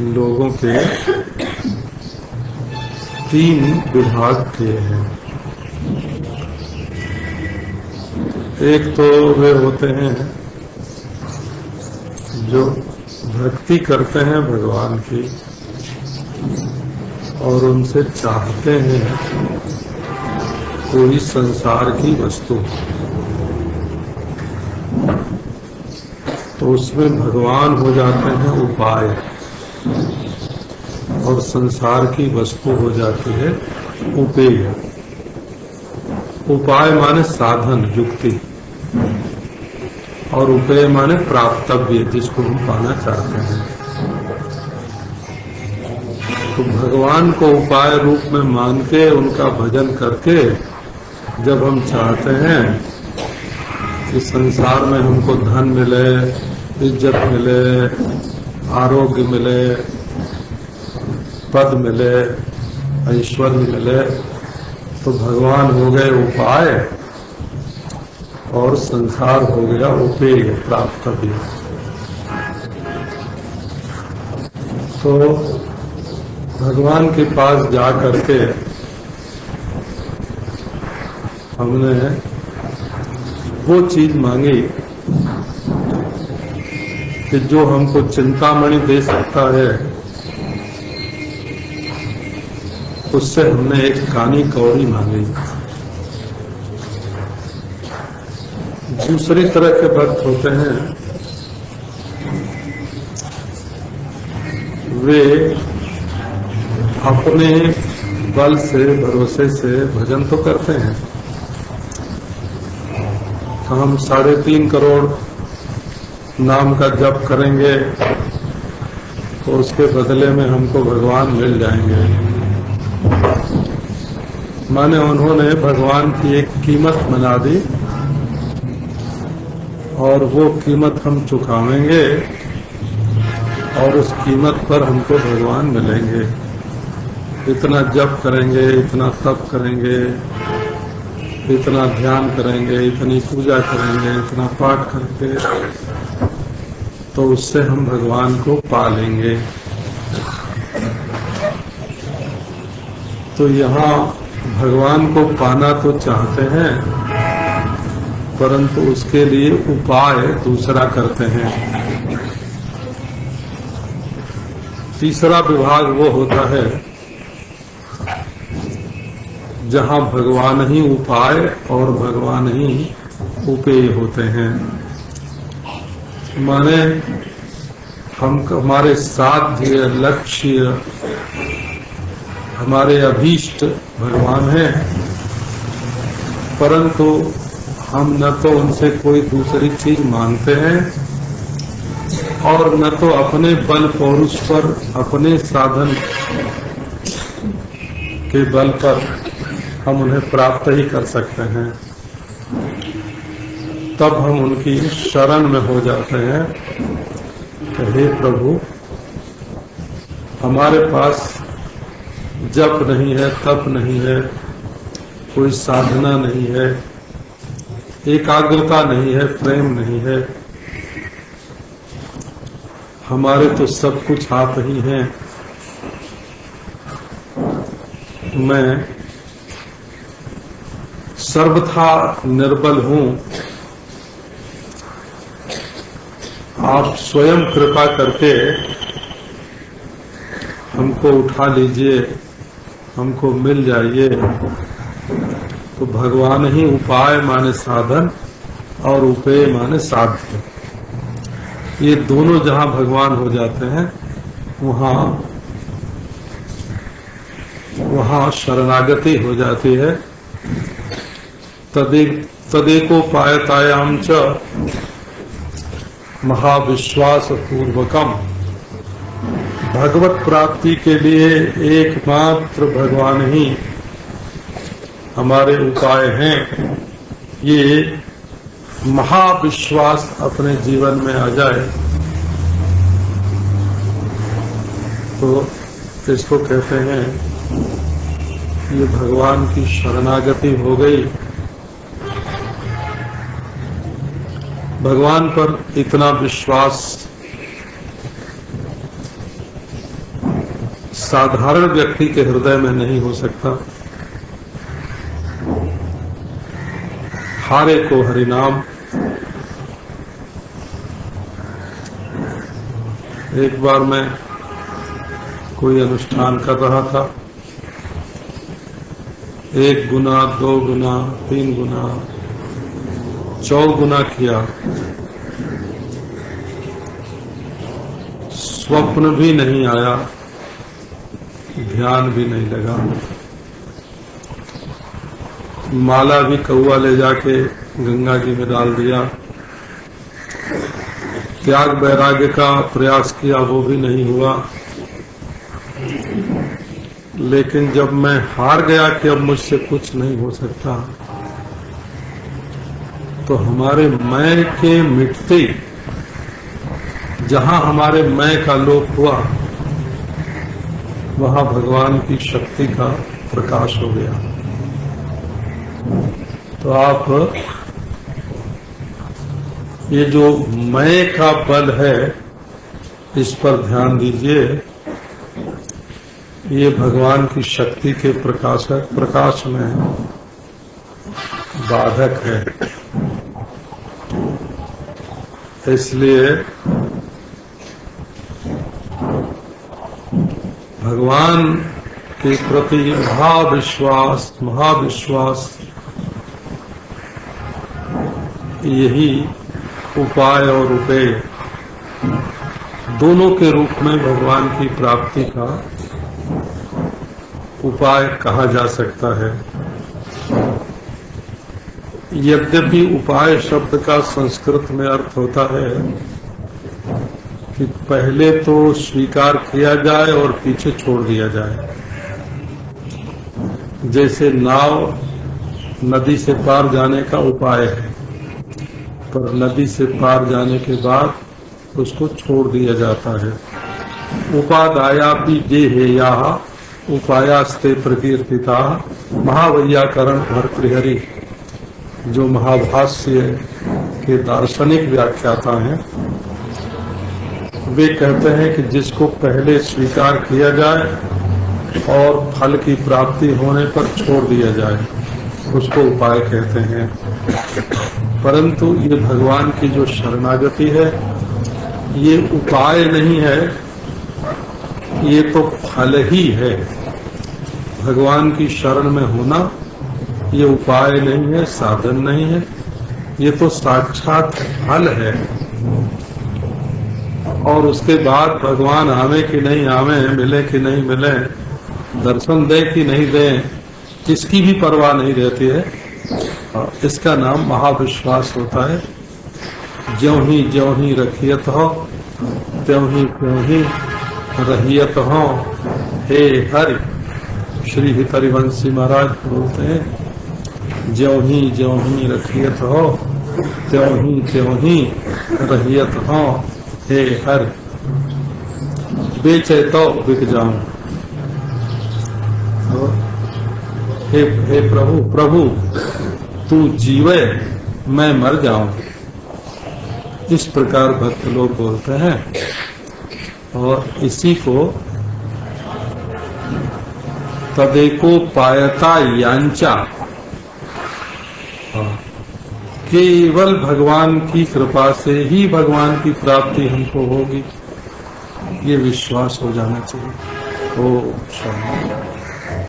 लोगों के तीन विभाग किए हैं। एक तो वे होते हैं जो भक्ति करते हैं भगवान की और उनसे चाहते हैं कोई संसार की वस्तु, तो उसमें भगवान हो जाते हैं उपाय और संसार की वस्तु हो जाती है उपेय। उपाय माने साधन युक्ति और उपेय माने प्राप्तव्य, जिसको हम पाना चाहते हैं। तो भगवान को उपाय रूप में मान के उनका भजन करके जब हम चाहते हैं कि संसार में हमको धन मिले, इज्जत मिले, आरोग्य मिले, पद मिले, ऐश्वर्य मिले, तो भगवान हो गए उपाय और संसार हो गया उपेय प्राप्तव्य। तो भगवान के पास जा करके हमने वो चीज मांगी कि जो हमको चिंतामणि दे सकता है, उससे हमने एक कानी कौड़ी मांगी। दूसरी तरह के भक्त होते हैं, वे अपने बल से भरोसे से भजन तो करते हैं। तो हम 3.5 करोड़ नाम का जप करेंगे तो उसके बदले में हमको भगवान मिल जाएंगे। माने उन्होंने भगवान की एक कीमत बना दी और वो कीमत हम चुकावेंगे और उस कीमत पर हमको भगवान मिलेंगे। इतना जप करेंगे, इतना तप करेंगे, इतना ध्यान करेंगे, इतनी पूजा करेंगे, इतना पाठ करेंगे, तो उससे हम भगवान को पा लेंगे। तो यहाँ भगवान को पाना तो चाहते हैं, परंतु उसके लिए उपाय दूसरा करते हैं। तीसरा विभाग वो होता है जहाँ भगवान ही उपाय और भगवान ही उपेय होते हैं। माने हमारे साध्य, लक्ष्य, हमारे अभीष्ट भगवान हैं, परंतु हम न तो उनसे कोई दूसरी चीज मांगते हैं और न तो अपने बल पौरुष पर, अपने साधन के बल पर हम उन्हें प्राप्त ही कर सकते हैं। तब हम उनकी शरण में हो जाते हैं कि हे प्रभु, हमारे पास जप नहीं है, तप नहीं है, कोई साधना नहीं है, एकाग्रता नहीं है, प्रेम नहीं है, हमारे तो सब कुछ आप ही हैं। मैं सर्वथा निर्बल हूं, आप स्वयं कृपा करके हमको उठा लीजिए, हमको मिल जाइए। तो भगवान ही उपाय माने साधन और उपेय माने साध्य, ये दोनों जहां भगवान हो जाते हैं वहां शरणागति हो जाती है। तदेकोपायतायाम च महाविश्वास पूर्वकम, भगवत प्राप्ति के लिए एकमात्र भगवान ही हमारे उपाय हैं। ये महाविश्वास अपने जीवन में आ जाए तो इसको कहते हैं ये भगवान की शरणागति हो गई। भगवान पर इतना विश्वास साधारण व्यक्ति के हृदय में नहीं हो सकता। हारे को हरिनाम। एक बार मैं कोई अनुष्ठान कर रहा था, 1 गुना 2 गुना 3 गुना 4 गुना किया, स्वप्न भी नहीं आया, ध्यान भी नहीं लगा। माला भी कौआ ले जाके गंगा जी में डाल दिया, त्याग वैराग्य का प्रयास किया, वो भी नहीं हुआ। लेकिन जब मैं हार गया कि अब मुझसे कुछ नहीं हो सकता, तो हमारे मैं के मिटते, जहां हमारे मैं का लोप हुआ, वहां भगवान की शक्ति का प्रकाश हो गया। तो आप ये जो मैं का बल है, इस पर ध्यान दीजिए। ये भगवान की शक्ति के प्रकाश में बाधक है। इसलिए भगवान के प्रति महाविश्वास यही उपाय और उपेय दोनों के रूप में भगवान की प्राप्ति का उपाय कहा जा सकता है। यद्यपि उपाय शब्द का संस्कृत में अर्थ होता है कि पहले तो स्वीकार किया जाए और पीछे छोड़ दिया जाए। जैसे नाव नदी से पार जाने का उपाय है, पर नदी से पार जाने के बाद उसको छोड़ दिया जाता है। उपादायापि देहेयाः उपायास्ते प्रकीर्तिता महावैयाकरण भर्तृहरि, जो महाभाष्य के दार्शनिक व्याख्याता हैं, वे कहते हैं कि जिसको पहले स्वीकार किया जाए और फल की प्राप्ति होने पर छोड़ दिया जाए, उसको उपाय कहते हैं। परंतु ये भगवान की जो शरणागति है, ये उपाय नहीं है, ये तो फल ही है। भगवान की शरण में होना ये उपाय नहीं है, साधन नहीं है, ये तो साक्षात फल है। और उसके बाद भगवान आवे कि नहीं आवे, मिले कि नहीं मिले, दर्शन दे कि नहीं दे, इसकी भी परवाह नहीं रहती है। इसका नाम महाविश्वास होता है। ज्यों ही रखियत हो त्यों ही रहियत हो। हे हरि, श्री हितरिवंशी महाराज बोलते हैं, ज्यों ही रखियत हो त्यों ही रहियत हो। हे हरि, बेचे तो बिक जाऊं। हे प्रभु तू जीवे मैं मर जाऊं, इस प्रकार भक्त लोग बोलते हैं। और इसी को तदेको पायता यांचा, केवल भगवान की कृपा से ही भगवान की प्राप्ति हमको होगी, ये विश्वास हो जाना चाहिए। ओ शांति।